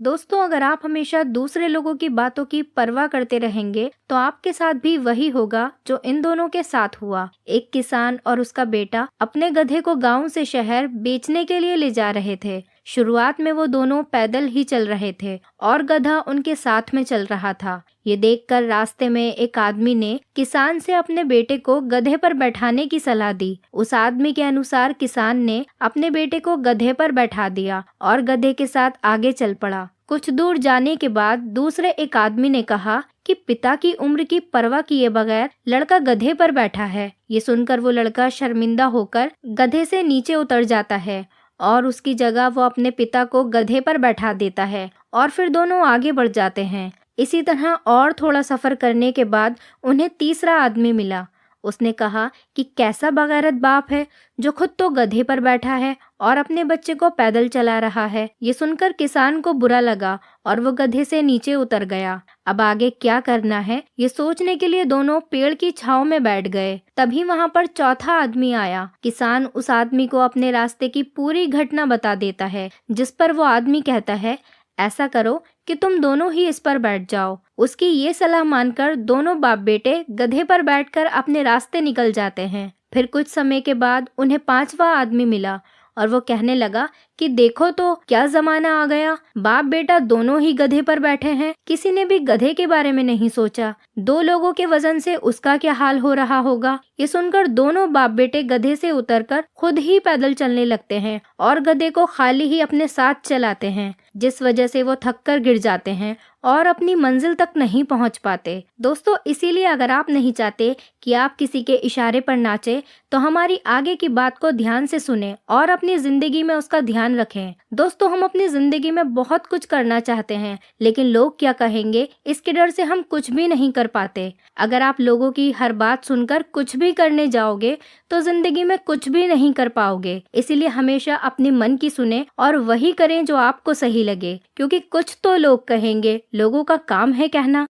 दोस्तों, अगर आप हमेशा दूसरे लोगों की बातों की परवाह करते रहेंगे तो आपके साथ भी वही होगा जो इन दोनों के साथ हुआ। एक किसान और उसका बेटा अपने गधे को गांव से शहर बेचने के लिए ले जा रहे थे। शुरुआत में वो दोनों पैदल ही चल रहे थे और गधा उनके साथ में चल रहा था। ये देखकर रास्ते में एक आदमी ने किसान से अपने बेटे को गधे पर बैठाने की सलाह दी। उस आदमी के अनुसार किसान ने अपने बेटे को गधे पर बैठा दिया और गधे के साथ आगे चल पड़ा। कुछ दूर जाने के बाद दूसरे एक आदमी ने कहा कि पिता की उम्र की परवाह किए बगैर लड़का गधे पर बैठा है। ये सुनकर वो लड़का शर्मिंदा होकर गधे से नीचे उतर जाता है और उसकी जगह वो अपने पिता को गधे पर बैठा देता है और फिर दोनों आगे बढ़ जाते हैं। इसी तरह और थोड़ा सफर करने के बाद उन्हें तीसरा आदमी मिला। उसने कहा कि कैसा बगैरत बाप है जो खुद तो गधे पर बैठा है और अपने बच्चे को पैदल चला रहा है। ये सुनकर किसान को बुरा लगा और वो गधे से नीचे उतर गया। अब आगे क्या करना है ये सोचने के लिए दोनों पेड़ की छांव में बैठ गए। तभी वहां पर चौथा आदमी आया। किसान उस आदमी को अपने रास्ते की पूरी घटना बता देता है, जिस पर वो आदमी कहता है, ऐसा करो कि तुम दोनों ही इस पर बैठ जाओ। उसकी ये सलाह मानकर दोनों बाप बेटे गधे पर बैठकर अपने रास्ते निकल जाते हैं। फिर कुछ समय के बाद उन्हें पांचवा आदमी मिला और वो कहने लगा कि देखो तो क्या जमाना आ गया, बाप बेटा दोनों ही गधे पर बैठे हैं। किसी ने भी गधे के बारे में नहीं सोचा। दो लोगों के वजन से उसका क्या हाल हो रहा होगा। ये सुनकर दोनों बाप बेटे गधे से उतरकर खुद ही पैदल चलने लगते हैं और गधे को खाली ही अपने साथ चलाते हैं, जिस वजह से वो थक कर गिर जाते हैं और अपनी मंजिल तक नहीं पहुंच पाते। दोस्तों, इसीलिए अगर आप नहीं चाहते कि आप किसी के इशारे पर नाचें, तो हमारी आगे की बात को ध्यान से सुने और अपनी जिंदगी में उसका ध्यान रखें। दोस्तों, हम अपनी जिंदगी में बहुत कुछ करना चाहते हैं, लेकिन लोग क्या कहेंगे इसके डर से हम कुछ भी नहीं कर पाते। अगर आप लोगों की हर बात सुनकर कुछ भी करने जाओगे तो जिंदगी में कुछ भी नहीं कर पाओगे। इसीलिए हमेशा अपने मन की सुने और वही करें जो आपको सही लगे, क्योंकि कुछ तो लोग कहेंगे, लोगों का काम है कहना।